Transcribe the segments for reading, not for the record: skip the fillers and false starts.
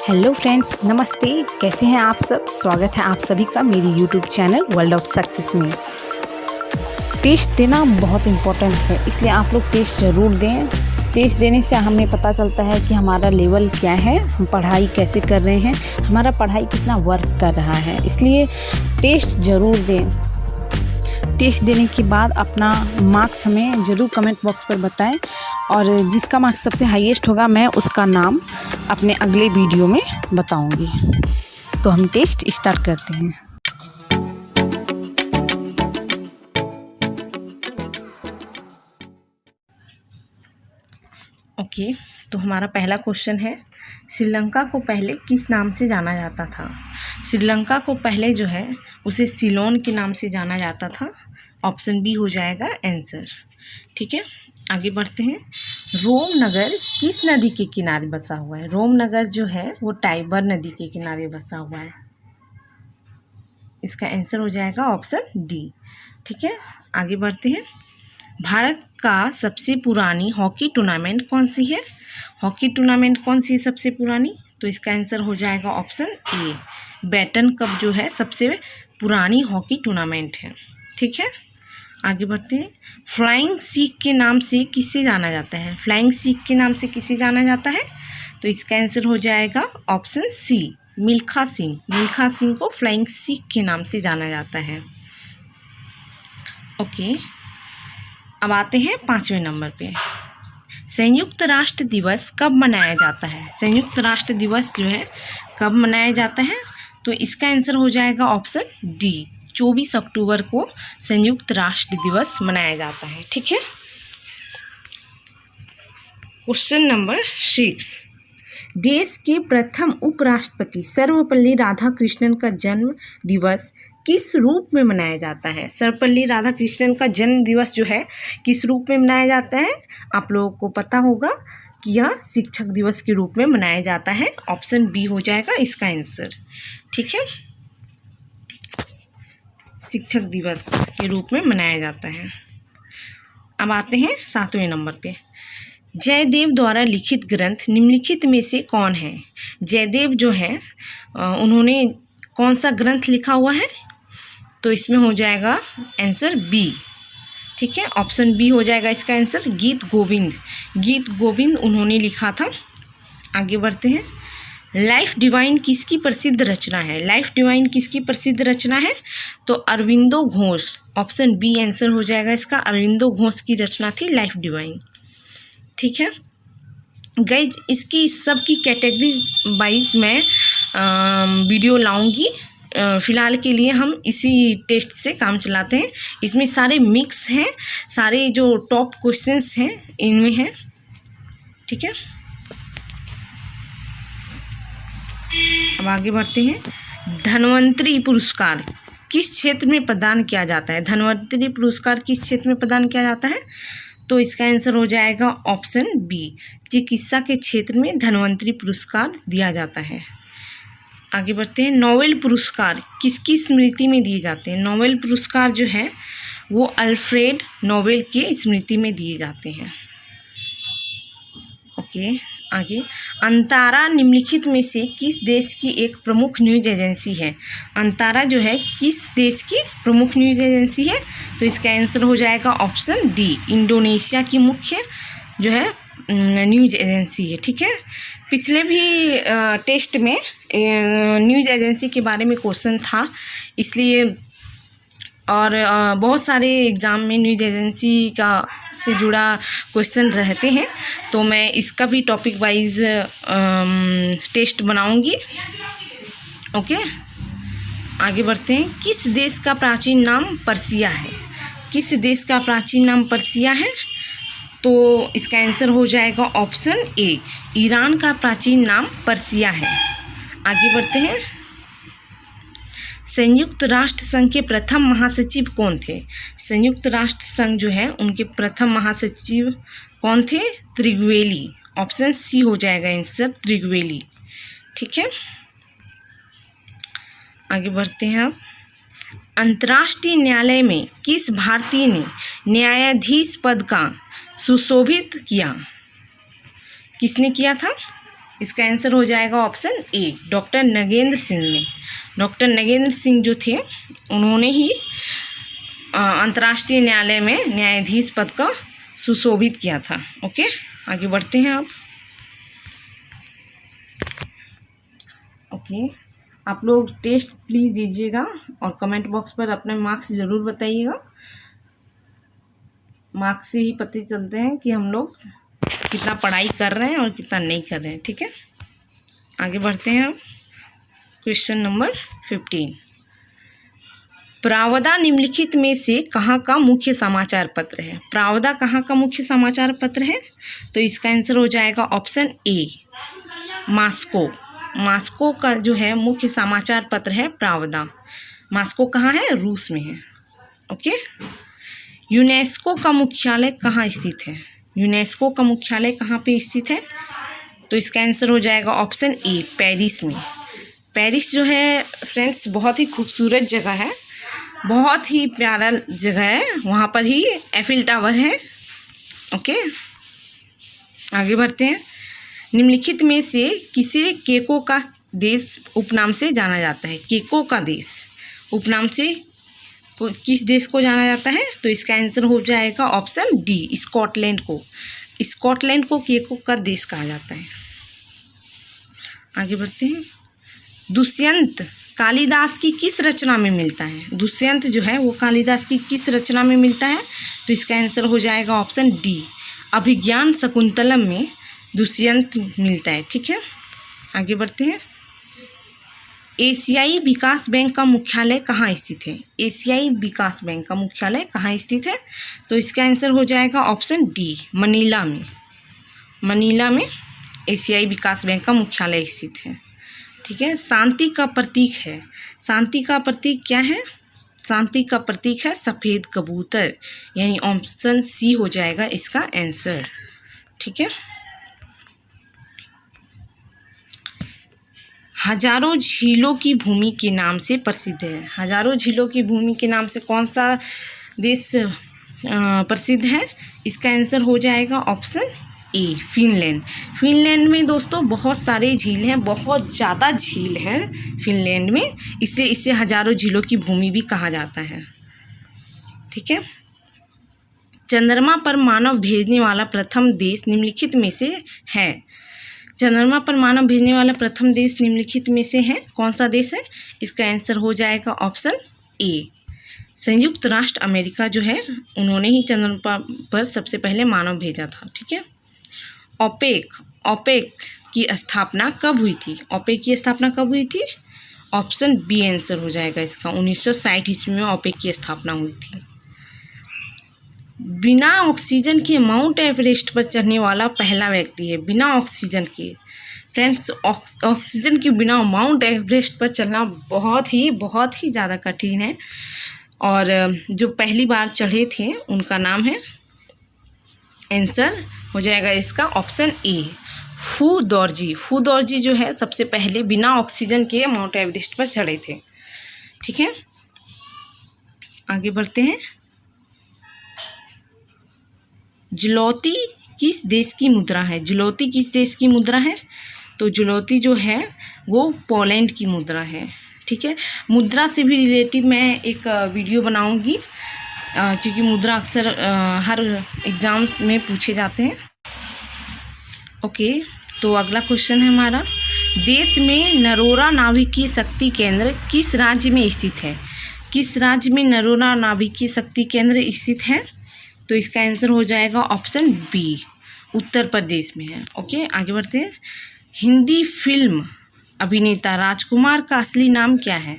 Hello friends, नमस्ते। कैसे हैं आप सब? स्वागत है आप सभी का मेरी YouTube channel world of success में। टेस्ट देना बहुत इम्पोर्टेंट है, इसलिए आप लोग टेस्ट ज़रूर दें। टेस्ट देने से हमें पता चलता है कि हमारा लेवल क्या है, हम पढ़ाई कैसे कर रहे हैं, हमारा पढ़ाई कितना वर्क कर रहा है। इसलिए टेस्ट ज़रूर दें। टेस्ट देने के बाद अपना मार्क्स हमें ज़रूर कमेंट बॉक्स पर बताएं, और जिसका मार्क्स सबसे हाईएस्ट होगा मैं उसका नाम अपने अगले वीडियो में बताऊंगी। तो हम टेस्ट स्टार्ट करते हैं। ओके, तो हमारा पहला क्वेश्चन है, श्रीलंका को पहले किस नाम से जाना जाता था? श्रीलंका को पहले जो है उसे सिलोन के नाम से जाना जाता था। ऑप्शन बी हो जाएगा आंसर। ठीक है, आगे बढ़ते हैं। रोम नगर किस नदी के किनारे बसा हुआ है? रोम नगर जो है वो टाइबर नदी के किनारे बसा हुआ है। इसका आंसर हो जाएगा ऑप्शन डी। ठीक है, आगे बढ़ते हैं। भारत का सबसे पुरानी हॉकी टूर्नामेंट कौन सी है? हॉकी टूर्नामेंट कौन सी है सबसे पुरानी? तो इसका आंसर हो जाएगा ऑप्शन ए। बैटन कप जो है सबसे पुरानी हॉकी टूर्नामेंट है। ठीक है, आगे बढ़ते हैं। फ्लाइंग सिख के नाम से किसे जाना जाता है? फ्लाइंग सिख के नाम से किसे जाना जाता है? तो इसका आंसर हो जाएगा ऑप्शन सी, मिल्खा सिंह। मिल्खा सिंह को फ्लाइंग सिख के नाम से जाना जाता है। ओके, अब आते हैं 5वें नंबर पे। संयुक्त राष्ट्र दिवस कब मनाया जाता है? संयुक्त राष्ट्र दिवस जो है कब मनाया जाता है? तो इसका आंसर हो जाएगा ऑप्शन डी, 24 अक्टूबर को संयुक्त राष्ट्र दिवस मनाया जाता है। ठीक है, क्वेश्चन नंबर 6। देश के प्रथम उपराष्ट्रपति सर्वपल्ली राधाकृष्णन का जन्म दिवस किस रूप में मनाया जाता है? सर्वपल्ली राधाकृष्णन का जन्म दिवस जो है किस रूप में मनाया जाता है? आप लोगों को पता होगा कि यह शिक्षक दिवस के रूप में मनाया जाता है। ऑप्शन बी हो जाएगा इसका आंसर। ठीक है, शिक्षक दिवस के रूप में मनाया जाता है। अब आते हैं 7वें नंबर पे। जयदेव द्वारा लिखित ग्रंथ निम्नलिखित में से कौन है? जयदेव जो है उन्होंने कौन सा ग्रंथ लिखा हुआ है? तो इसमें हो जाएगा आंसर बी। ठीक है, ऑप्शन बी हो जाएगा इसका आंसर, गीत गोविंद। गीत गोविंद उन्होंने लिखा था। आगे बढ़ते हैं। लाइफ डिवाइन किसकी प्रसिद्ध रचना है? लाइफ डिवाइन किसकी प्रसिद्ध रचना है? तो Aurobindo Ghosh. Option B answer हो जाएगा इसका, अरविंदो घोष की रचना थी लाइफ डिवाइन। ठीक है गाइज, इसकी सब की कैटेगरी वाइज मैं वीडियो लाऊंगी। फ़िलहाल के लिए हम इसी टेस्ट से काम चलाते हैं। इसमें सारे मिक्स हैं, सारे जो टॉप क्वेश्चंस हैं इनमें हैं। ठीक है, अब आगे बढ़ते हैं। धन्वंतरी पुरस्कार किस क्षेत्र में प्रदान किया जाता है? धन्वंतरी पुरस्कार किस क्षेत्र में प्रदान किया जाता है? तो इसका आंसर हो जाएगा ऑप्शन बी, चिकित्सा के क्षेत्र में धन्वंतरी पुरस्कार दिया जाता है। आगे बढ़ते हैं। नोबेल पुरस्कार किसकी स्मृति में दिए जाते हैं? नोबेल पुरस्कार जो है वो अल्फ्रेड नोबेल की स्मृति में दिए जाते हैं। ओके, आगे। अंतारा निम्नलिखित में से किस देश की एक प्रमुख न्यूज़ एजेंसी है? अंतारा जो है किस देश की प्रमुख न्यूज़ एजेंसी है? तो इसका आंसर हो जाएगा ऑप्शन डी, इंडोनेशिया की मुख्य जो है न्यूज़ एजेंसी है। ठीक है, पिछले भी टेस्ट में न्यूज़ एजेंसी के बारे में क्वेश्चन था, इसलिए और बहुत सारे एग्ज़ाम में न्यूज़ एजेंसी का से जुड़ा क्वेश्चन रहते हैं, तो मैं इसका भी टॉपिक वाइज टेस्ट बनाऊंगी। ओके, आगे बढ़ते हैं। किस देश का प्राचीन नाम पर्सिया है? किस देश का प्राचीन नाम पर्सिया है? तो इसका आंसर हो जाएगा ऑप्शन ए, ईरान का प्राचीन नाम पर्सिया है। आगे बढ़ते हैं। संयुक्त राष्ट्र संघ के प्रथम महासचिव कौन थे? संयुक्त राष्ट्र संघ जो है उनके प्रथम महासचिव कौन थे? त्रिवेली। ऑप्शन सी हो जाएगा आंसर, त्रिवेली। ठीक है, आगे बढ़ते हैं। अब अंतर्राष्ट्रीय न्यायालय में किस भारतीय ने न्यायाधीश पद का सुशोभित किया? किसने किया था? इसका आंसर हो जाएगा option A, doctor Nagendra Singh ने। डॉक्टर नगेंद्र सिंह जो थे उन्होंने ही अंतर्राष्ट्रीय न्यायालय में न्यायाधीश पद का सुशोभित किया था। ओके, आगे बढ़ते हैं अब। ओके, आप लोग टेस्ट प्लीज़ दीजिएगा और कमेंट बॉक्स पर अपने मार्क्स ज़रूर बताइएगा। मार्क्स से ही पता चलते हैं कि हम लोग कितना पढ़ाई कर रहे हैं और कितना नहीं कर रहे हैं। ठीक है, आगे बढ़ते हैं अब। क्वेश्चन नंबर 15, प्रावदा निम्नलिखित में से कहाँ का मुख्य समाचार पत्र है? प्रावदा कहाँ का मुख्य समाचार पत्र है? तो इसका आंसर हो जाएगा ऑप्शन ए, मॉस्को। मॉस्को का जो है मुख्य समाचार पत्र है प्रावदा। मॉस्को कहाँ है? रूस में है। ओके, यूनेस्को का मुख्यालय कहाँ स्थित है? यूनेस्को का मुख्यालय कहाँ पे स्थित है? तो इसका आंसर हो जाएगा ऑप्शन ए, पेरिस में। पेरिस जो है फ्रेंड्स बहुत ही खूबसूरत जगह है, बहुत ही प्यारा जगह है, वहाँ पर ही एफिल टावर है। ओके, आगे बढ़ते हैं। निम्नलिखित में से किसे केको का देश उपनाम से जाना जाता है? केको का देश उपनाम से किस देश को जाना जाता है? तो इसका आंसर हो जाएगा ऑप्शन डी, स्कॉटलैंड को। स्कॉटलैंड को केको का देश कहा जाता है। आगे बढ़ते हैं। दुष्यंत कालिदास की किस रचना में मिलता है? दुष्यंत जो है वो कालिदास की किस रचना में मिलता है? तो इसका आंसर हो जाएगा ऑप्शन डी, अभिज्ञान शकुंतलम में दुष्यंत मिलता है। ठीक है, आगे बढ़ते हैं। एशियाई विकास बैंक का मुख्यालय कहाँ स्थित है? एशियाई विकास बैंक का मुख्यालय कहाँ स्थित है? तो इसका आंसर हो जाएगा ऑप्शन डी, मनीला में। मनीला में एशियाई विकास बैंक का मुख्यालय स्थित है। ठीक है, शांति का प्रतीक है। शांति का प्रतीक क्या है? शांति का प्रतीक है सफ़ेद कबूतर, यानी ऑप्शन सी हो जाएगा इसका आंसर। ठीक है, हजारों झीलों की भूमि के नाम से प्रसिद्ध है। हजारों झीलों की भूमि के नाम से कौन सा देश प्रसिद्ध है? इसका आंसर हो जाएगा ऑप्शन ए, फिनलैंड। फिनलैंड में दोस्तों बहुत सारे झील हैं, बहुत ज़्यादा झील है फिनलैंड में, इसे हजारों झीलों की भूमि भी कहा जाता है। ठीक है, चंद्रमा पर मानव भेजने वाला प्रथम देश निम्नलिखित में से है? चंद्रमा पर मानव भेजने वाला प्रथम देश निम्नलिखित में से है? कौन सा देश है? इसका आंसर हो जाएगा ऑप्शन ए, संयुक्त राष्ट्र अमेरिका जो है उन्होंने ही चंद्रमा पर सबसे पहले मानव भेजा था। ठीक है, ओपेक की स्थापना कब हुई थी? ओपेक की स्थापना कब हुई थी? ऑप्शन बी आंसर हो जाएगा इसका, 1960 ईस्वी में ओपेक की स्थापना हुई थी। बिना ऑक्सीजन के माउंट एवरेस्ट पर चढ़ने वाला पहला व्यक्ति है। बिना ऑक्सीजन के फ्रेंड्स, ऑक्सीजन के बिना माउंट एवरेस्ट पर चढ़ना बहुत ही ज़्यादा कठिन है, और जो पहली बार चढ़े थे उनका नाम है, आंसर हो जाएगा इसका ऑप्शन ए, फू दौरजी। फू दौरजी जो है सबसे पहले बिना ऑक्सीजन के माउंट एवरेस्ट पर चढ़े थे। ठीक है, आगे बढ़ते हैं। जलौती किस देश की मुद्रा है? जलौती किस देश की मुद्रा है? तो जलौती जो है वो पोलैंड की मुद्रा है। ठीक है, मुद्रा से भी रिलेटिव मैं एक वीडियो बनाऊंगी, क्योंकि मुद्रा अक्सर हर एग्ज़ाम में पूछे जाते हैं। ओके, तो अगला क्वेश्चन है हमारा, देश में नरोरा नाभिकीय शक्ति केंद्र किस राज्य में स्थित है? किस राज्य में नरोरा नाभिकीय शक्ति केंद्र स्थित है? तो इसका आंसर हो जाएगा ऑप्शन बी, उत्तर प्रदेश में है। ओके, आगे बढ़ते हैं। हिंदी फिल्म अभिनेता राजकुमार का असली नाम क्या है?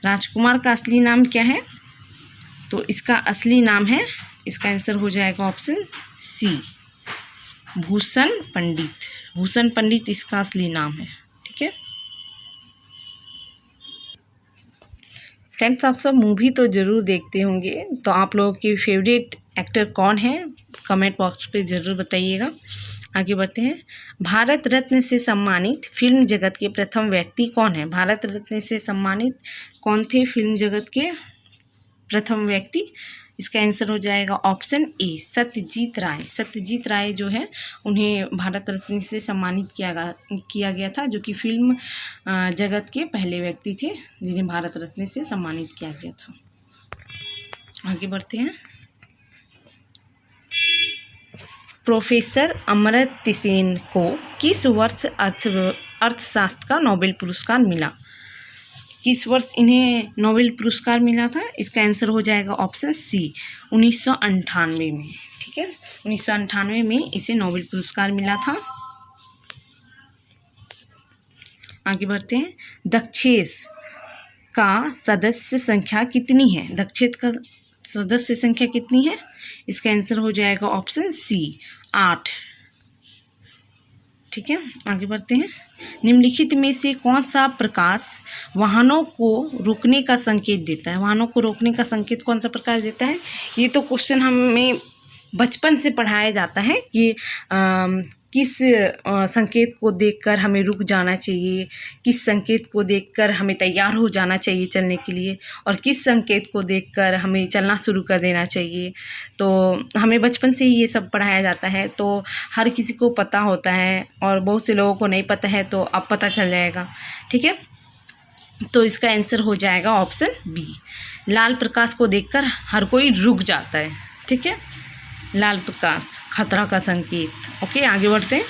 राजकुमार का असली नाम क्या है? तो इसका असली नाम है, इसका आंसर हो जाएगा ऑप्शन सी, भूषण पंडित। भूषण पंडित इसका असली नाम है। ठीक है फ्रेंड्स, आप सब मूवी तो ज़रूर देखते होंगे, तो आप लोगों के फेवरेट एक्टर कौन है कमेंट बॉक्स पे ज़रूर बताइएगा। आगे बढ़ते हैं। भारत रत्न से सम्मानित फिल्म जगत के प्रथम व्यक्ति कौन है? भारत रत्न से सम्मानित कौन थे फिल्म जगत के प्रथम व्यक्ति? इसका आंसर हो जाएगा ऑप्शन ए सत्यजीत राय। सत्यजीत राय जो है उन्हें भारत रत्न से सम्मानित किया गया था, जो कि फिल्म जगत के पहले व्यक्ति थे जिन्हें भारत रत्न से सम्मानित किया गया था। आगे बढ़ते हैं। प्रोफेसर अमर्त्य सेन को किस वर्ष अर्थशास्त्र का नोबेल पुरस्कार मिला? किस वर्ष इन्हें नोबेल पुरस्कार मिला था? इसका आंसर हो जाएगा ऑप्शन सी 1998 में। ठीक है, 1998 में इसे नोबेल पुरस्कार मिला था। आगे बढ़ते हैं। दक्षेस का सदस्य संख्या कितनी है? दक्षेस का सदस्य संख्या कितनी है? इसका आंसर हो जाएगा ऑप्शन सी 8। ठीक है, आगे बढ़ते हैं। निम्नलिखित में से कौन सा प्रकाश वाहनों को रोकने का संकेत देता है? वाहनों को रोकने का संकेत कौन सा प्रकाश देता है? ये तो क्वेश्चन हमें बचपन से पढ़ाया जाता है कि किस संकेत को देखकर हमें रुक जाना चाहिए, किस संकेत को देखकर हमें तैयार हो जाना चाहिए चलने के लिए, और किस संकेत को देखकर हमें चलना शुरू कर देना चाहिए। तो हमें बचपन से ही ये सब पढ़ाया जाता है, तो हर किसी को पता होता है और बहुत से लोगों को नहीं पता है, तो अब पता चल जाएगा। ठीक है, तो इसका आंसर हो जाएगा ऑप्शन बी। लाल प्रकाश को देखकर हर कोई रुक जाता है। ठीक है, लाल प्रकाश खतरा का संकेत। ओके, आगे बढ़ते हैं।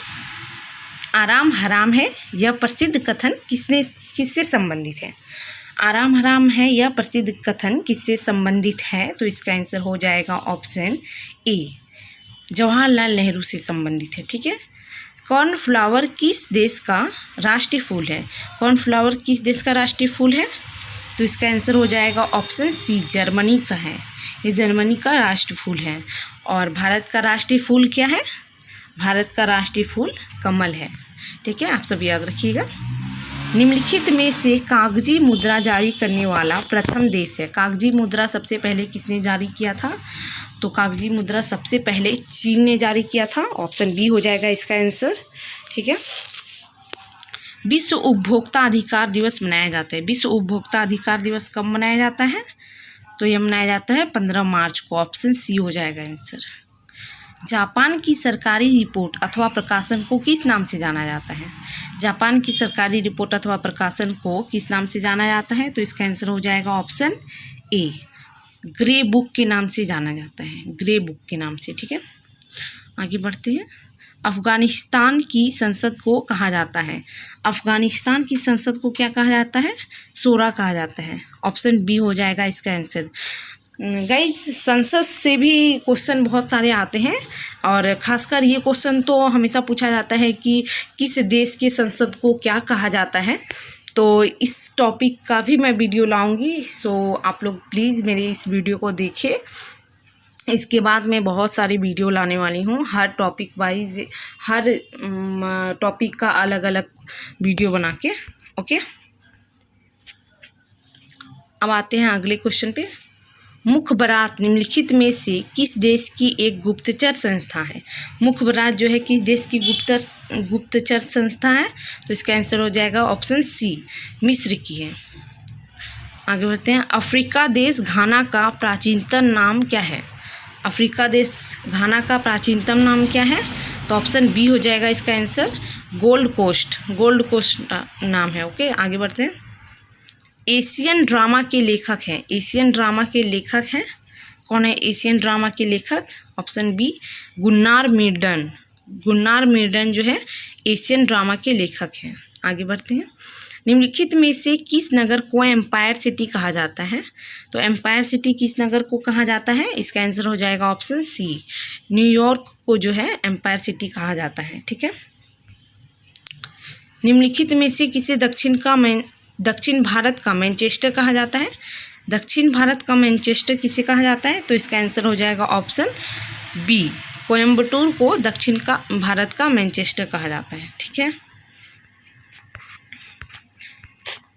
आराम हराम है यह प्रसिद्ध कथन किससे संबंधित है? आराम हराम है यह प्रसिद्ध कथन किससे संबंधित है? तो इसका आंसर हो जाएगा ऑप्शन ए जवाहरलाल नेहरू से संबंधित है। ठीक है, कॉर्नफ्लावर किस देश का राष्ट्रीय फूल है? कॉर्नफ्लावर किस देश का राष्ट्रीय फूल है? तो इसका आंसर हो जाएगा ऑप्शन सी जर्मनी का है। ये जर्मनी का राष्ट्रीय फूल है। और भारत का राष्ट्रीय फूल क्या है? भारत का राष्ट्रीय फूल कमल है। ठीक है, आप सब याद रखिएगा। निम्नलिखित में से कागजी मुद्रा जारी करने वाला प्रथम देश है। कागजी मुद्रा सबसे पहले किसने जारी किया था? तो कागजी मुद्रा सबसे पहले चीन ने जारी किया था। ऑप्शन बी हो जाएगा इसका आंसर। ठीक है, विश्व उपभोक्ता अधिकार दिवस मनाया जाता है। विश्व उपभोक्ता अधिकार दिवस कब मनाया जाता है? तो यह मनाया जाता है 15 मार्च को। ऑप्शन सी हो जाएगा आंसर। जापान की सरकारी रिपोर्ट अथवा प्रकाशन को किस नाम से जाना जाता है? जापान की सरकारी रिपोर्ट अथवा प्रकाशन को किस नाम से जाना जाता है? तो इसका आंसर हो जाएगा ऑप्शन ए ग्रे बुक के नाम से जाना जाता है। ग्रे बुक के नाम से। ठीक है, आगे बढ़ते हैं। अफगानिस्तान की संसद को कहा जाता है? अफगानिस्तान की संसद को क्या कहा जाता है? शोरा कहा जाता है। ऑप्शन बी हो जाएगा इसका आंसर। गाइज, संसद से भी क्वेश्चन बहुत सारे आते हैं, और ख़ासकर ये क्वेश्चन तो हमेशा पूछा जाता है कि किस देश के संसद को क्या कहा जाता है। तो इस टॉपिक का भी मैं वीडियो लाऊंगी, सो आप लोग प्लीज़ मेरे इस वीडियो को देखें। इसके बाद मैं बहुत सारी वीडियो लाने वाली हूँ, हर टॉपिक वाइज, हर टॉपिक का अलग अलग वीडियो बना के। ओके, अब आते हैं अगले क्वेश्चन पे। मुखबरात निम्नलिखित में से किस देश की एक गुप्तचर संस्था है? मुखबरात जो है किस देश की गुप्तचर संस्था है? तो इसका आंसर हो जाएगा ऑप्शन सी मिस्र की है। आगे बढ़ते हैं। अफ्रीका देश घाना का प्राचीनतम नाम क्या है? अफ्रीका देश घाना का प्राचीनतम नाम क्या है? तो ऑप्शन बी हो जाएगा इसका answer Gold Coast. Gold Coast नाम है। ओके, आगे बढ़ते हैं। एशियन ड्रामा के लेखक हैं। एशियन ड्रामा के लेखक हैं, कौन है एशियन ड्रामा के लेखक? Option B Gunnar Myrdal. Gunnar Myrdal जो है एशियन ड्रामा के लेखक हैं। आगे बढ़ते हैं। निम्नलिखित में से किस नगर को एम्पायर सिटी कहा जाता है? तो एम्पायर सिटी किस नगर को कहा जाता है? इसका आंसर हो जाएगा ऑप्शन सी न्यूयॉर्क को जो है एम्पायर सिटी कहा जाता है। ठीक है, निम्नलिखित में से किसे दक्षिण भारत का मैनचेस्टर कहा जाता है? दक्षिण भारत का मैनचेस्टर किसे कहा जाता है? तो इसका आंसर हो जाएगा ऑप्शन बी कोयम्बटूर को दक्षिण का भारत का मैनचेस्टर कहा जाता है। ठीक है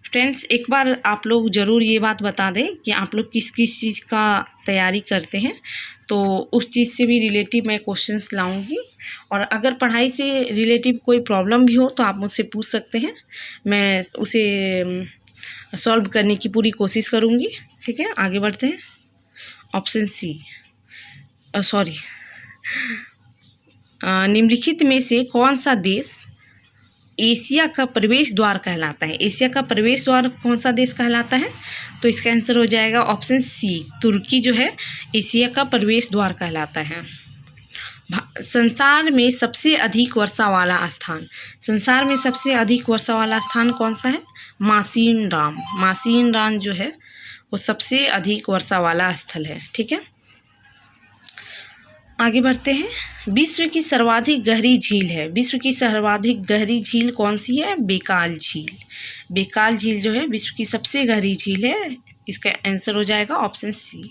फ्रेंड्स, एक बार आप लोग ज़रूर ये बात बता दें कि आप लोग किस किस चीज़ का तैयारी करते हैं, तो उस चीज़ से भी रिलेटिव मैं क्वेश्चंस लाऊंगी। और अगर पढ़ाई से रिलेटिव कोई प्रॉब्लम भी हो तो आप मुझसे पूछ सकते हैं, मैं उसे सॉल्व करने की पूरी कोशिश करूंगी। ठीक है, आगे बढ़ते हैं। ऑप्शन सी, सॉरी, निम्नलिखित में से कौन सा देश एशिया का प्रवेश द्वार कहलाता है? एशिया का प्रवेश द्वार कौन सा देश कहलाता है? तो इसका आंसर हो जाएगा ऑप्शन सी, तुर्की जो है एशिया का प्रवेश द्वार कहलाता है। संसार में सबसे अधिक वर्षा वाला स्थान, संसार में सबसे अधिक वर्षा वाला स्थान कौन सा है? मासीनराम। मासीनराम जो है वो सबसे अधिक वर्षा वाला स्थल है। ठीक है, आगे बढ़ते हैं। विश्व की सर्वाधिक गहरी झील है, विश्व की सर्वाधिक गहरी झील कौन सी है? बेकाल झील। बेकाल झील जो है विश्व की सबसे गहरी झील है। इसका आंसर हो जाएगा ऑप्शन सी।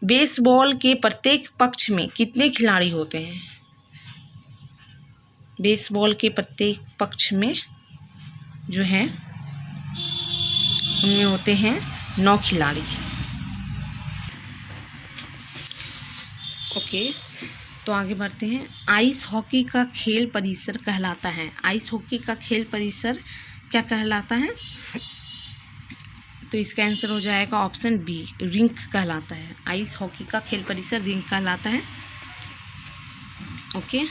बेसबॉल के प्रत्येक पक्ष में कितने खिलाड़ी होते हैं? बेसबॉल के प्रत्येक पक्ष में जो है उनमें होते हैं 9 खिलाड़ी। ओके, तो आगे बढ़ते हैं। आइस हॉकी का खेल परिसर कहलाता है, आइस हॉकी का खेल परिसर क्या कहलाता है? तो इसका आंसर हो जाएगा ऑप्शन बी, रिंक कहलाता है। आइस हॉकी का खेल परिसर रिंक कहलाता है। ओके,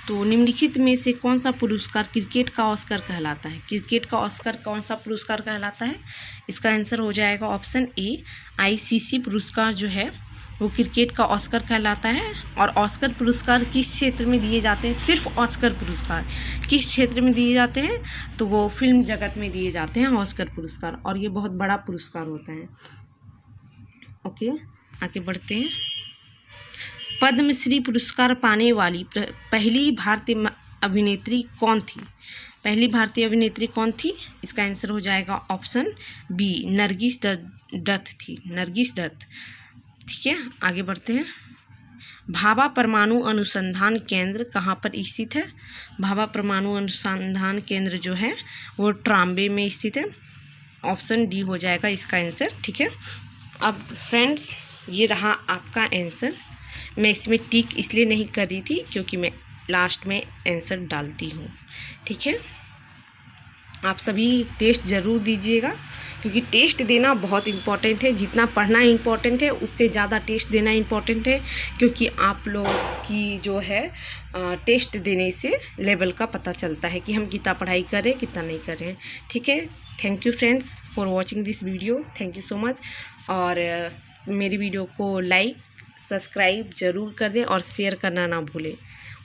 तो निम्नलिखित में से कौन सा पुरस्कार क्रिकेट का ऑस्कर कहलाता है? क्रिकेट का ऑस्कर कौन सा पुरस्कार कहलाता है? इसका आंसर हो जाएगा ऑप्शन ए, आईसीसी पुरस्कार जो है वो क्रिकेट का ऑस्कर कहलाता है। और ऑस्कर पुरस्कार किस क्षेत्र में दिए जाते हैं? सिर्फ ऑस्कर पुरस्कार किस क्षेत्र में दिए जाते हैं? तो वो फिल्म जगत में दिए जाते हैं ऑस्कर पुरस्कार, और ये बहुत बड़ा पुरस्कार होता है। ओके, आगे बढ़ते हैं। पद्मश्री पुरस्कार पाने वाली पहली भारतीय अभिनेत्री कौन थी? पहली भारतीय अभिनेत्री कौन थी? इसका आंसर हो जाएगा ऑप्शन बी, नरगिस दत्त थी, नरगिस दत्त। ठीक है, आगे बढ़ते हैं। भाभा परमाणु अनुसंधान केंद्र कहाँ पर स्थित है? भाभा परमाणु अनुसंधान केंद्र जो है वो ट्राम्बे में स्थित है। ऑप्शन डी हो जाएगा इसका आंसर। ठीक है, अब फ्रेंड्स ये रहा आपका आंसर। मैं इसमें टिक इसलिए नहीं कर रही थी क्योंकि मैं लास्ट में आंसर डालती हूँ। ठीक है, आप सभी टेस्ट ज़रूर दीजिएगा क्योंकि टेस्ट देना बहुत इम्पॉर्टेंट है। जितना पढ़ना इम्पॉर्टेंट है उससे ज़्यादा टेस्ट देना इम्पॉर्टेंट है, क्योंकि आप लोग की जो है टेस्ट देने से लेवल का पता चलता है कि हम कितना पढ़ाई करें कितना नहीं करें। ठीक है, thank you friends for watching this video, thank you so much. और मेरी वीडियो को लाइक सब्सक्राइब ज़रूर कर दें और शेयर करना ना भूलें,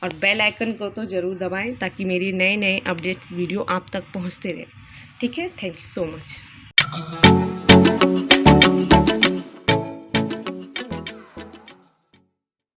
और बेल आइकन को तो ज़रूर दबाएं ताकि मेरी नए नए अपडेट वीडियो आप तक पहुंचते रहे। ठीक है, थैंक यू सो मच।